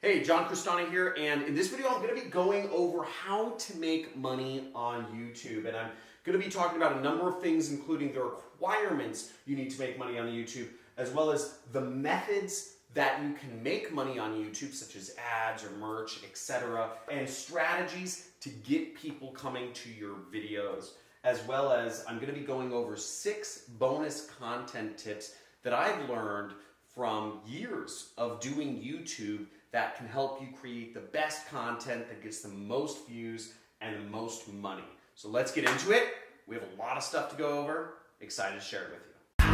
Hey, John Cristani here, and in this video I'm going to be going over how to make money on YouTube. And I'm going to be talking about a number of things, including the requirements you need to make money on YouTube, as well as the methods that you can make money on YouTube, such as ads or merch, etc., and strategies to get people coming to your videos, as well as I'm going to be going over 6 bonus content tips that I've learned from years of doing YouTube that can help you create the best content that gets the most views and the most money. So let's get into it. We have a lot of stuff to go over. Excited to share it with you.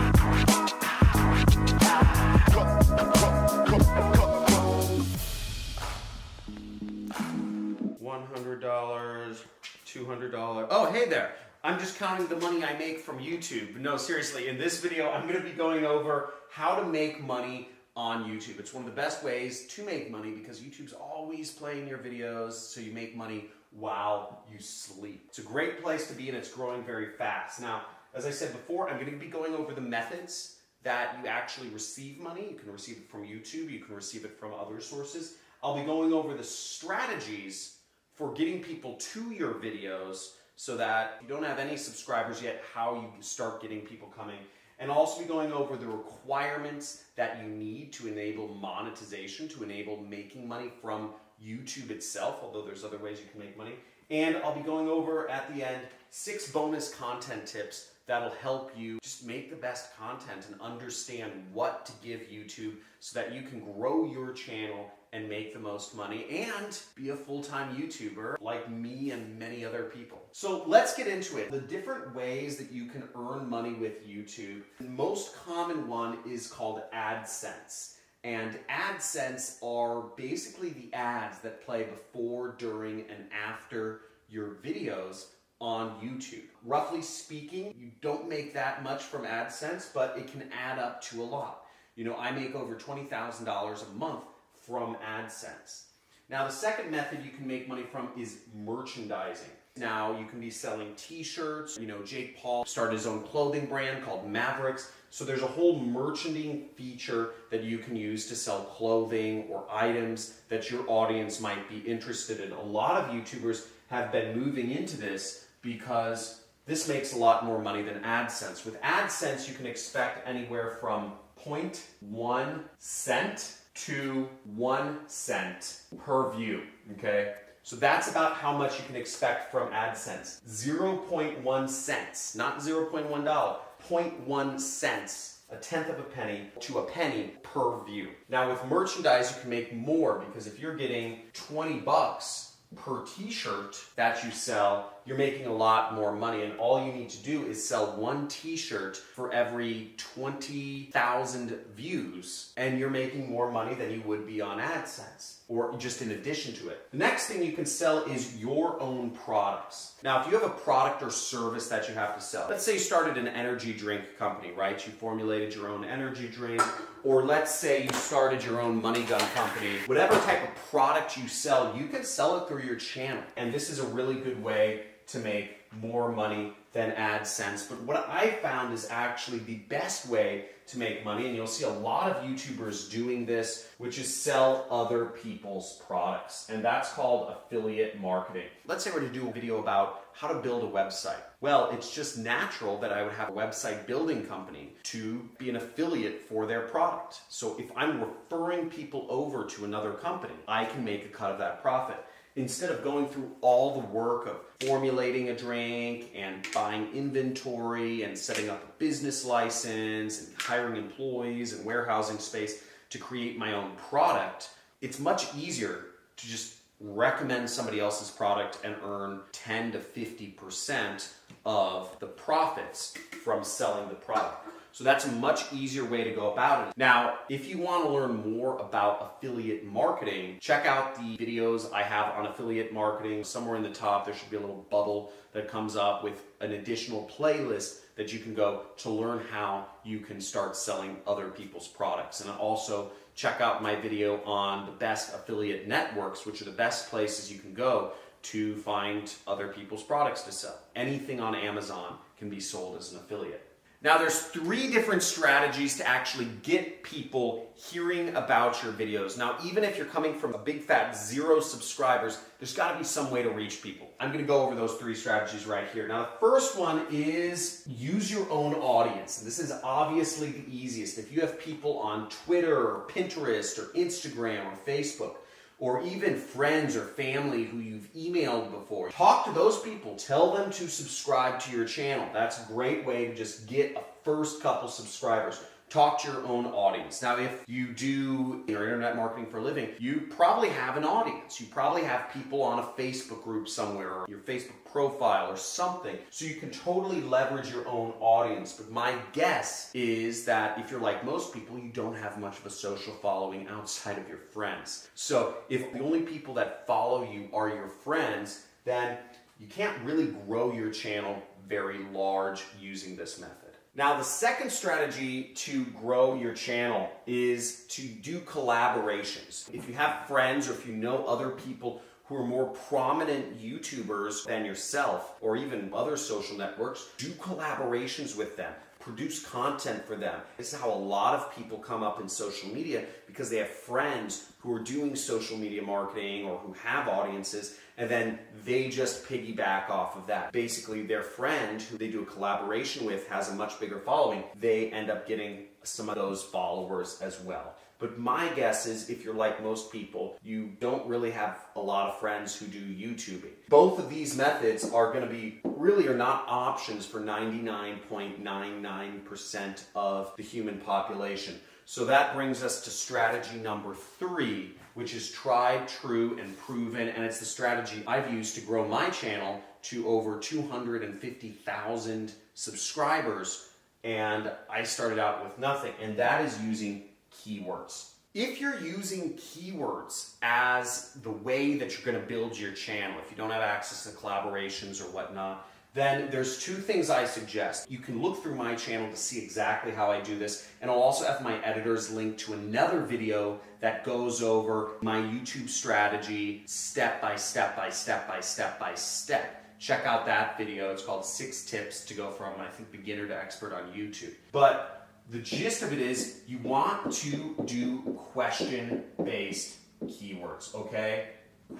$100, $200. Oh, hey there. I'm just counting the money I make from YouTube. No, seriously, in this video, I'm going to be going over how to make money on YouTube. It's one of the best ways to make money because YouTube's always playing your videos, so you make money while you sleep. It's a great place to be, and it's growing very fast. Now, as I said before, I'm going to be going over the methods that you actually receive money. You can receive it from YouTube, you can receive it from other sources. I'll be going over the strategies for getting people to your videos so that if you don't have any subscribers yet, how you start getting people coming. And I'll also be going over the requirements that you need to enable monetization, to enable making money from YouTube itself, although there's other ways you can make money. And I'll be going over, at the end, 6 bonus content tips that'll help you just make the best content and understand what to give YouTube so that you can grow your channel and make the most money and be a full-time YouTuber like me and many other people. So let's get into it. The different ways that you can earn money with YouTube. The most common one is called AdSense. And AdSense are basically the ads that play before, during, and after your videos on YouTube. Roughly speaking, you don't make that much from AdSense, but it can add up to a lot. You know, I make over $20,000 a month from AdSense. Now, the second method you can make money from is merchandising. Now, you can be selling t-shirts. You know, Jake Paul started his own clothing brand called Mavericks. So there's a whole merchandising feature that you can use to sell clothing or items that your audience might be interested in. A lot of YouTubers have been moving into this because this makes a lot more money than AdSense. With AdSense, you can expect anywhere from 0.1 cent to 1 cent per view, okay? So that's about how much you can expect from AdSense. 0.1 cents, not $0.1, 0.1 cents, a tenth of a penny to a penny per view. Now with merchandise, you can make more because if you're getting 20 bucks per t-shirt that you sell, you're making a lot more money, and all you need to do is sell 1 t-shirt for every 20,000 views, and you're making more money than you would be on AdSense, or just in addition to it. The next thing you can sell is your own products. Now, if you have a product or service that you have to sell, let's say you started an energy drink company, right? You formulated your own energy drink, or let's say you started your own money gun company. Whatever type of product you sell, you can sell it through your channel. And this is a really good way to make more money than AdSense. But what I found is actually the best way to make money, and you'll see a lot of YouTubers doing this, which is sell other people's products. And that's called affiliate marketing. Let's say we're to do a video about how to build a website. Well, it's just natural that I would have a website building company to be an affiliate for their product. So if I'm referring people over to another company, I can make a cut of that profit. Instead of going through all the work of formulating a drink and buying inventory and setting up a business license and hiring employees and warehousing space to create my own product, it's much easier to just recommend somebody else's product and earn 10 to 50% of the profits from selling the product. So that's a much easier way to go about it. Now, if you want to learn more about affiliate marketing, check out the videos I have on affiliate marketing. Somewhere in the top, there should be a little bubble that comes up with an additional playlist that you can go to learn how you can start selling other people's products. And also check out my video on the best affiliate networks, which are the best places you can go to find other people's products to sell. Anything on Amazon can be sold as an affiliate. Now there's 3 different strategies to actually get people hearing about your videos. Now even if you're coming from a big fat 0 subscribers, there's got to be some way to reach people. I'm going to go over those 3 strategies right here. Now the first one is use your own audience. And this is obviously the easiest. If you have people on Twitter or Pinterest or Instagram or Facebook, or even friends or family who you've emailed before, talk to those people. Tell them to subscribe to your channel. That's a great way to just get a first couple subscribers. Talk to your own audience. Now, if you do your internet marketing for a living, you probably have an audience. You probably have people on a Facebook group somewhere or your Facebook profile or something. So you can totally leverage your own audience. But my guess is that if you're like most people, you don't have much of a social following outside of your friends. So if the only people that follow you are your friends, then you can't really grow your channel very large using this method. Now, the second strategy to grow your channel is to do collaborations. If you have friends or if you know other people who are more prominent YouTubers than yourself or even other social networks, do collaborations with them. Produce content for them. This is how a lot of people come up in social media, because they have friends who are doing social media marketing or who have audiences, and then they just piggyback off of that. Basically, their friend who they do a collaboration with has a much bigger following. They end up getting some of those followers as well. But my guess is, if you're like most people, you don't really have a lot of friends who do YouTubing. Both of these methods are going to be really are not options for 99.99% of the human population. So that brings us to strategy number 3, which is tried, true, and proven. And it's the strategy I've used to grow my channel to over 250,000 subscribers. And I started out with nothing. And that is using keywords. If you're using keywords as the way that you're going to build your channel, if you don't have access to collaborations or whatnot, then there's 2 things I suggest. You can look through my channel to see exactly how I do this, and I'll also have my editors link to another video that goes over my YouTube strategy step by step by step by step by step. Check out that video. It's called 6 Tips to Go From, I think, Beginner to Expert on YouTube. But the gist of it is you want to do question-based keywords, okay?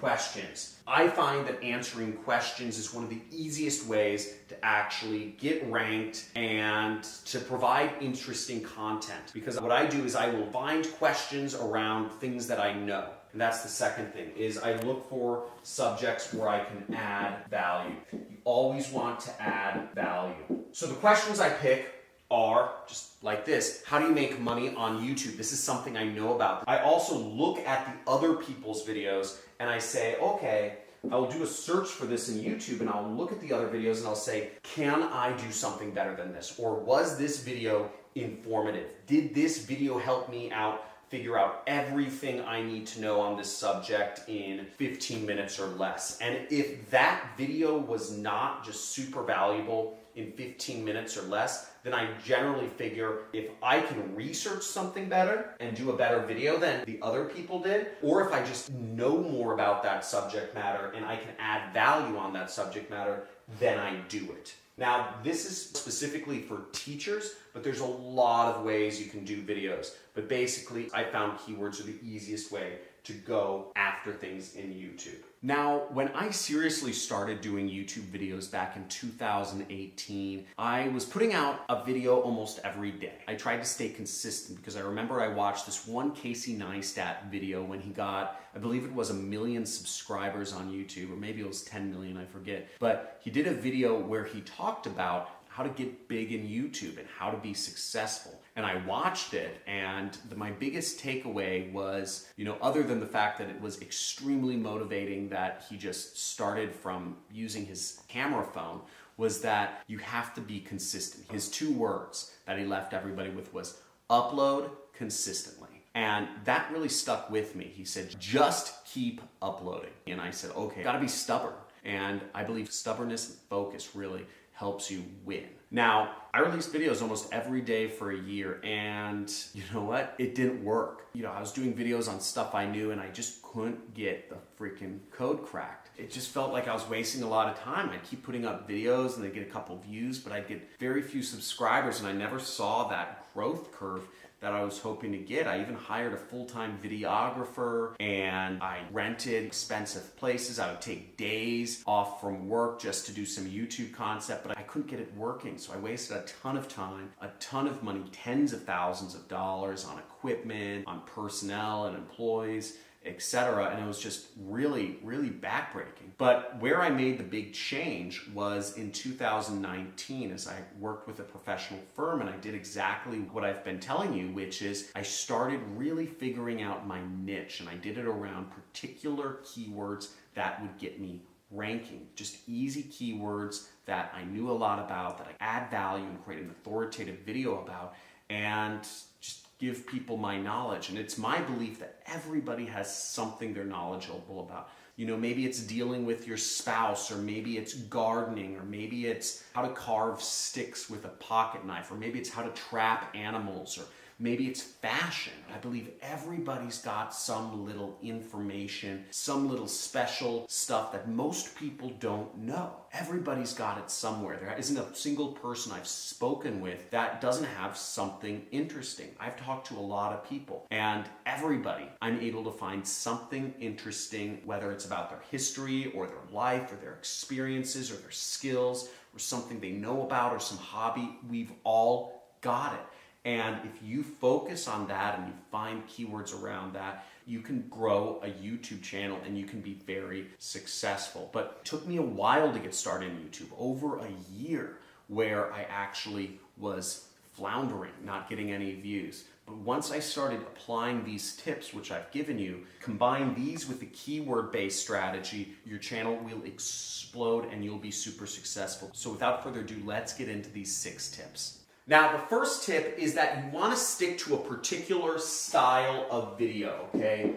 Questions. I find that answering questions is one of the easiest ways to actually get ranked and to provide interesting content. Because what I do is I will find questions around things that I know. And that's the second thing, is I look for subjects where I can add value. You always want to add value. So the questions I pick are just like this. How do you make money on YouTube? This is something I know about. I also look at the other people's videos and I say, okay, I'll do a search for this in YouTube and I'll look at the other videos and I'll say, can I do something better than this? Or was this video informative? Did this video help me out figure out everything I need to know on this subject in 15 minutes or less? And if that video was not just super valuable in 15 minutes or less, then I generally figure if I can research something better and do a better video than the other people did, or if I just know more about that subject matter and I can add value on that subject matter, then I do it. Now, this is specifically for teachers, but there's a lot of ways you can do videos. But basically, I found keywords are the easiest way to go after things in YouTube. Now, when I seriously started doing YouTube videos back in 2018, I was putting out a video almost every day. I tried to stay consistent because I remember I watched this one Casey Neistat video when he got, I believe it was 1 million subscribers on YouTube, or maybe it was 10 million, I forget. But he did a video where he talked about how to get big in YouTube and how to be successful. And I watched it, and my biggest takeaway was, other than the fact that it was extremely motivating that he just started from using his camera phone, was that you have to be consistent. His 2 words that he left everybody with was upload consistently. And that really stuck with me. He said, just keep uploading. And I said, okay, gotta be stubborn. And I believe stubbornness and focus really helps you win. Now, I released videos almost every day for a year, and you know what? It didn't work. I was doing videos on stuff I knew, and I just couldn't get the freaking code cracked. It just felt like I was wasting a lot of time. I'd keep putting up videos, and they'd get a couple views, but I'd get very few subscribers, and I never saw that growth curve that I was hoping to get. I even hired a full-time videographer, and I rented expensive places. I would take days off from work just to do some YouTube concept, but I couldn't get it working. So I wasted a ton of time, a ton of money, tens of thousands of dollars on equipment, on personnel and employees, etc. And it was just really, really backbreaking. But where I made the big change was in 2019 as I worked with a professional firm, and I did exactly what I've been telling you, which is I started really figuring out my niche, and I did it around particular keywords that would get me ranking. Just easy keywords that I knew a lot about, that I add value and create an authoritative video about, and just give people my knowledge. And it's my belief that everybody has something they're knowledgeable about. Maybe it's dealing with your spouse, or maybe it's gardening, or maybe it's how to carve sticks with a pocket knife, or maybe it's how to trap animals, or maybe it's fashion. I believe everybody's got some little information, some little special stuff that most people don't know. Everybody's got it somewhere. There isn't a single person I've spoken with that doesn't have something interesting. I've talked to a lot of people, and everybody, I'm able to find something interesting, whether it's about their history or their life or their experiences or their skills or something they know about or some hobby. We've all got it. And if you focus on that and you find keywords around that, you can grow a YouTube channel and you can be very successful. But it took me a while to get started in YouTube, over a year, where I actually was floundering, not getting any views. But once I started applying these tips, which I've given you, combine these with the keyword-based strategy, your channel will explode and you'll be super successful. So without further ado, let's get into these 6 tips. Now, the first tip is that you want to stick to a particular style of video, okay?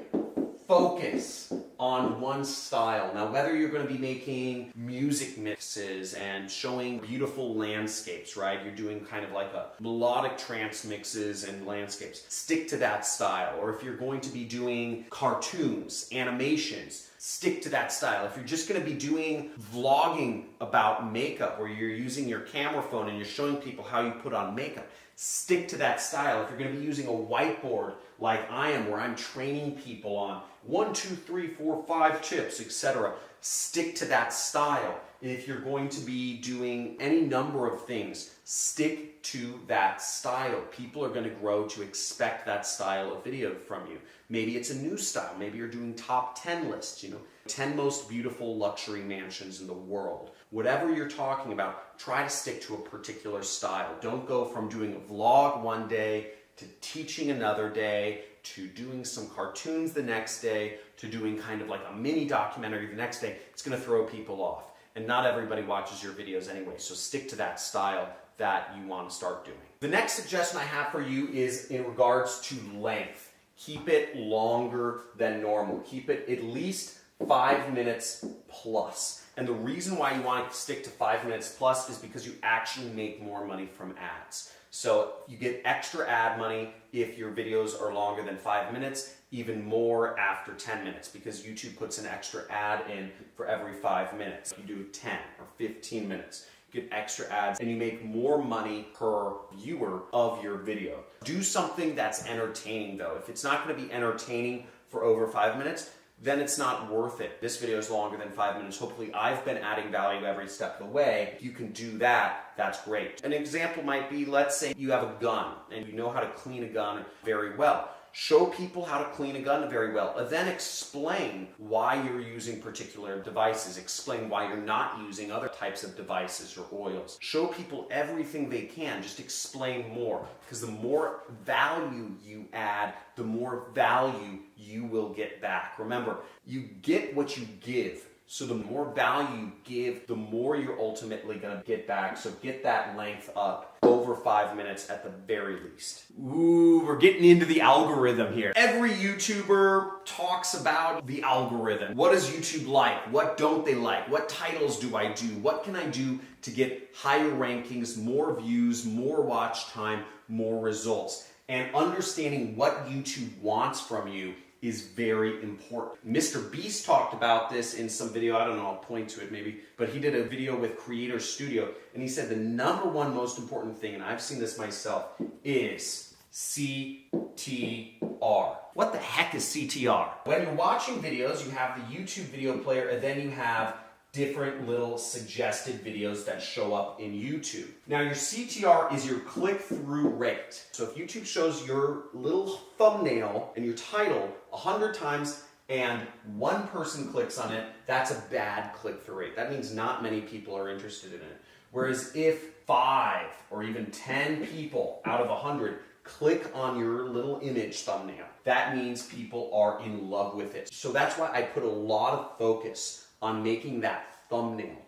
Focus on one style. Now, whether you're going to be making music mixes and showing beautiful landscapes, right? You're doing kind of like a melodic trance mixes and landscapes. Stick to that style. Or if you're going to be doing cartoons, animations, stick to that style. If you're just going to be doing vlogging about makeup, where you're using your camera phone and you're showing people how you put on makeup, stick to that style. If you're going to be using a whiteboard like I am, where I'm training people on 1, 2, 3, 4, 5 tips, etc., stick to that style. If you're going to be doing any number of things, stick to that style. People are going to grow to expect that style of video from you. Maybe it's a new style. Maybe you're doing top 10 lists, 10 most beautiful luxury mansions in the world. Whatever you're talking about, try to stick to a particular style. Don't go from doing a vlog one day to teaching another day, to doing some cartoons the next day, to doing kind of like a mini documentary the next day. It's going to throw people off. And not everybody watches your videos anyway, so stick to that style that you want to start doing. The next suggestion I have for you is in regards to length. Keep it longer than normal. Keep it at least 5 minutes plus. And the reason why you want to stick to 5 minutes plus is because you actually make more money from ads. So you get extra ad money if your videos are longer than 5 minutes, even more after 10 minutes, because YouTube puts an extra ad in for every 5 minutes. If you do 10 or 15 minutes, you get extra ads and you make more money per viewer of your video. Do something that's entertaining though. If it's not going to be entertaining for over 5 minutes, then it's not worth it. This video is longer than 5 minutes. Hopefully I've been adding value every step of the way. If you can do that, that's great. An example might be, let's say you have a gun and you know how to clean a gun very well. Show people how to clean a gun very well, and then explain why you're using particular devices. Explain why you're not using other types of devices or oils. Show people everything they can. Just explain more, because the more value you add, the more value you will get back. Remember, you get what you give. So the more value you give, the more you're ultimately gonna get back. So get that length up over 5 minutes at the very least. Ooh, we're getting into the algorithm here. Every YouTuber talks about the algorithm. What does YouTube like? What don't they like? What titles do I do? What can I do to get higher rankings, more views, more watch time, more results? And understanding what YouTube wants from you is very important. Mr. Beast talked about this in some video, I don't know, I'll point to it maybe, but he did a video with Creator Studio, and he said the number one most important thing, and I've seen this myself, is CTR. What the heck is CTR? When you're watching videos, you have the YouTube video player, and then you have different little suggested videos that show up in YouTube. Now your CTR is your click-through rate. So if YouTube shows your little thumbnail and your title 100 times and one person clicks on it, that's a bad click-through rate. That means not many people are interested in it. Whereas if 5 or even 10 people out of 100 click on your little image thumbnail, that means people are in love with it. So that's why I put a lot of focus on making that thumbnail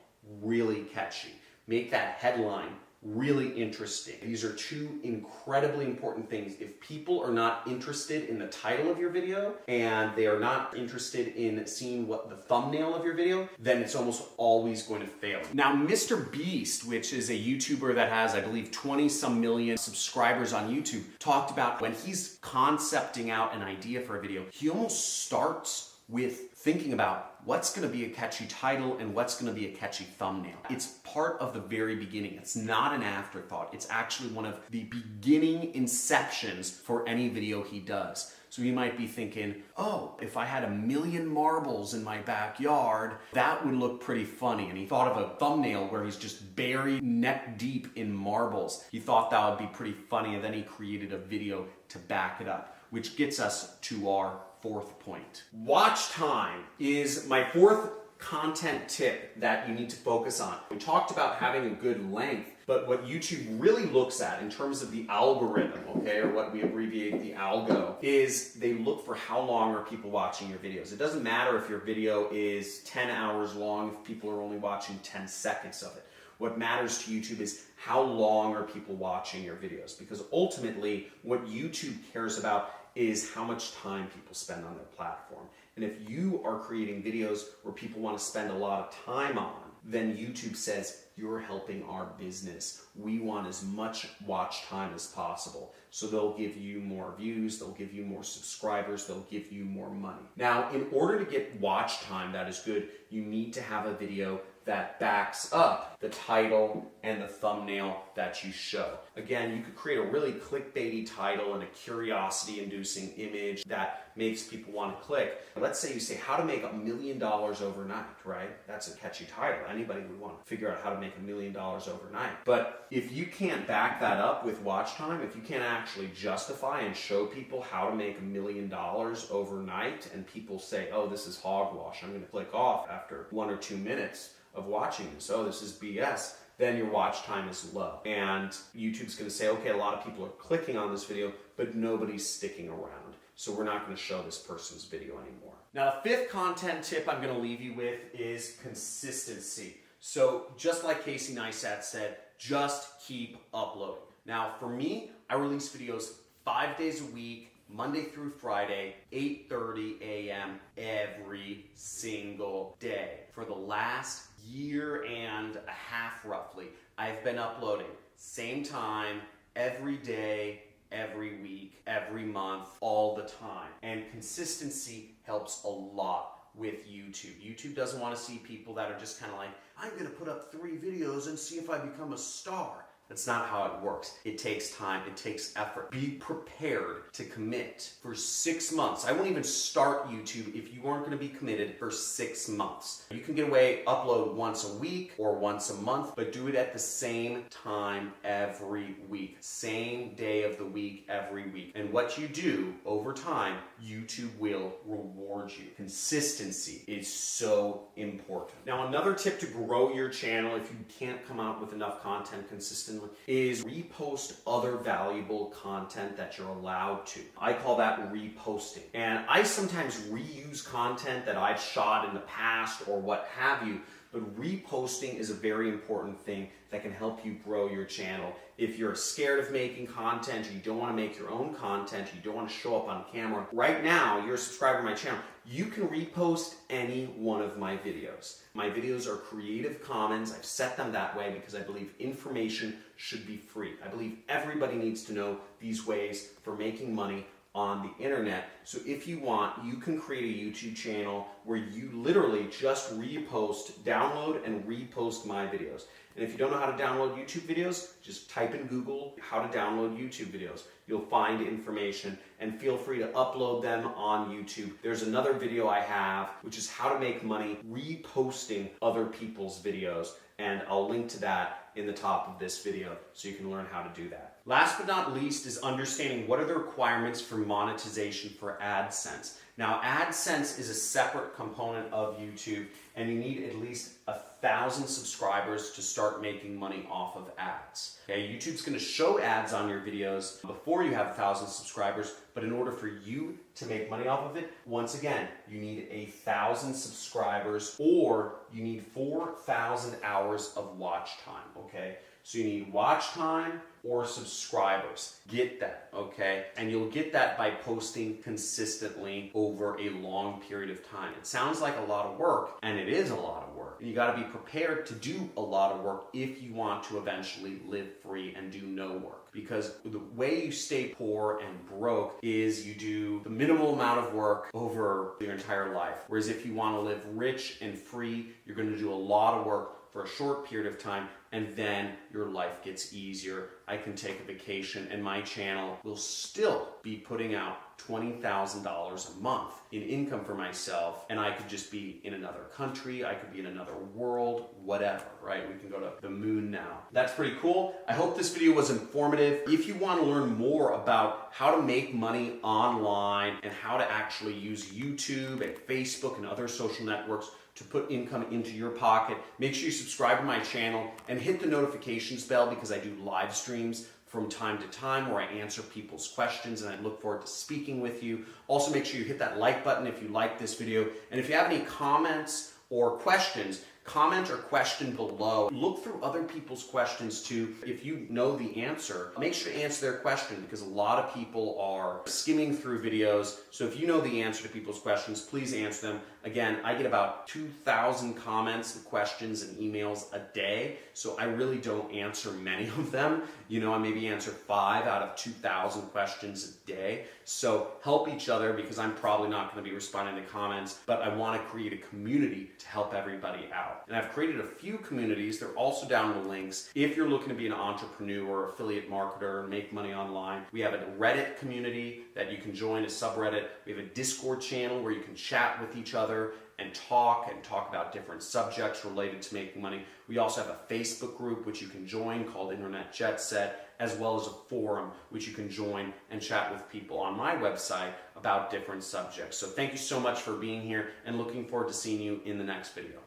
really catchy. Make that headline really interesting. These are two incredibly important things. If people are not interested in the title of your video and they are not interested in seeing what the thumbnail of your video, then it's almost always going to fail. Now, Mr. Beast, which is a YouTuber that has, I believe, 20-some million subscribers on YouTube, talked about when he's concepting out an idea for a video, he almost starts with thinking about what's going to be a catchy title and what's going to be a catchy thumbnail. It's part of the very beginning. It's not an afterthought. It's actually one of the beginning inceptions for any video he does. So you might be thinking, oh, if I had 1,000,000 marbles in my backyard, that would look pretty funny. And he thought of a thumbnail where he's just buried neck deep in marbles. He thought that would be pretty funny, and then he created a video to back it up, which gets us to our fourth point. Watch time is my fourth content tip that you need to focus on. We talked about having a good length, but what YouTube really looks at in terms of the algorithm, okay, or what we abbreviate the algo, is they look for how long are people watching your videos. It doesn't matter if your video is 10 hours long if people are only watching 10 seconds of it. What matters to YouTube is how long are people watching your videos, because ultimately what YouTube cares about is how much time people spend on their platform. And if you are creating videos where people want to spend a lot of time on, then YouTube says, you're helping our business. We want as much watch time as possible. So they'll give you more views, they'll give you more subscribers, they'll give you more money. Now, in order to get watch time that is good, you need to have a video that backs up the title and the thumbnail that you show. Again, you could create a really clickbaity title and a curiosity-inducing image that makes people want to click. Let's say you say, how to make $1 million overnight, right? That's a catchy title. Anybody would want to figure out how to make $1 million overnight. But if you can't back that up with watch time, if you can't actually justify and show people how to make $1 million overnight, and people say, oh, this is hogwash, I'm going to click off after 1 or 2 minutes of watching this, oh, this is BS, then your watch time is low. And YouTube's going to say, okay, a lot of people are clicking on this video, but nobody's sticking around. So we're not going to show this person's video anymore. Now, the fifth content tip I'm going to leave you with is consistency. So just like Casey Neistat said, just keep uploading. Now, for me, I release videos 5 days a week, Monday through Friday, 8:30 a.m. every single day. For the last year and a half, roughly, I've been uploading same time, every day, every week, every month, all the time. And consistency helps a lot with YouTube. YouTube doesn't want to see people that are just kind of like, I'm going to put up 3 videos and see if I become a star. That's not how it works. It takes time, it takes effort. Be prepared to commit for 6 months. I won't even start YouTube if you aren't going to be committed for 6 months. You can get away, upload once a week or once a month, but do it at the same time every week. Same day of the week every week. And what you do over time, YouTube will reward you. Consistency is so important. Now, another tip to grow your channel if you can't come out with enough content consistently consistently is repost other valuable content that you're allowed to. I call that reposting. And I sometimes reuse content that I've shot in the past or what have you, but reposting is a very important thing that can help you grow your channel. If you're scared of making content, or you don't want to make your own content, or you don't want to show up on camera, right now, you're a subscriber to my channel, you can repost any one of my videos. My videos are Creative Commons. I've set them that way because I believe information should be free. I believe everybody needs to know these ways for making money on the internet. So if you want, you can create a YouTube channel where you literally just download and repost my videos. And if you don't know how to download YouTube videos, just type in Google how to download YouTube videos. You'll find information, and feel free to upload them on YouTube. There's another video I have, which is how to make money reposting other people's videos, and I'll link to that in the top of this video so you can learn how to do that. Last but not least is understanding what are the requirements for monetization for AdSense. Now, AdSense is a separate component of YouTube, and you need at least 1,000 subscribers to start making money off of ads. Okay, YouTube's going to show ads on your videos before you have 1,000 subscribers, but in order for you to make money off of it, once again, you need 1,000 subscribers, or you need 4,000 hours of watch time, okay? So you need watch time or subscribers. Get that, okay? And you'll get that by posting consistently over a long period of time. It sounds like a lot of work, and it is a lot of work. And you gotta be prepared to do a lot of work if you want to eventually live free and do no work. Because the way you stay poor and broke is you do the minimal amount of work over your entire life. Whereas if you wanna live rich and free, you're gonna do a lot of work for a short period of time, and then your life gets easier. I can take a vacation, and my channel will still be putting out $20,000 a month in income for myself, and I could just be in another country, I could be in another world, whatever, right? We can go to the moon now. That's pretty cool. I hope this video was informative. If you want to learn more about how to make money online and how to actually use YouTube and Facebook and other social networks to put income into your pocket, make sure you subscribe to my channel and hit the notifications bell, because I do live streams from time to time where I answer people's questions, and I look forward to speaking with you. Also, make sure you hit that like button if you like this video. And if you have any comments or questions, comment or question below. Look through other people's questions too. If you know the answer, make sure to answer their question, because a lot of people are skimming through videos. So if you know the answer to people's questions, please answer them. Again, I get about 2,000 comments and questions and emails a day, so I really don't answer many of them. You know, I maybe answer 5 out of 2,000 questions a day. So help each other, because I'm probably not going to be responding to comments, but I want to create a community to help everybody out. And I've created a few communities. They're also down in the links. If you're looking to be an entrepreneur, affiliate marketer, and make money online, we have a Reddit community that you can join, a subreddit. We have a Discord channel where you can chat with each other and talk about different subjects related to making money. We also have a Facebook group which you can join called Internet Jet Set, as well as a forum which you can join and chat with people on my website about different subjects. So thank you so much for being here, and looking forward to seeing you in the next video.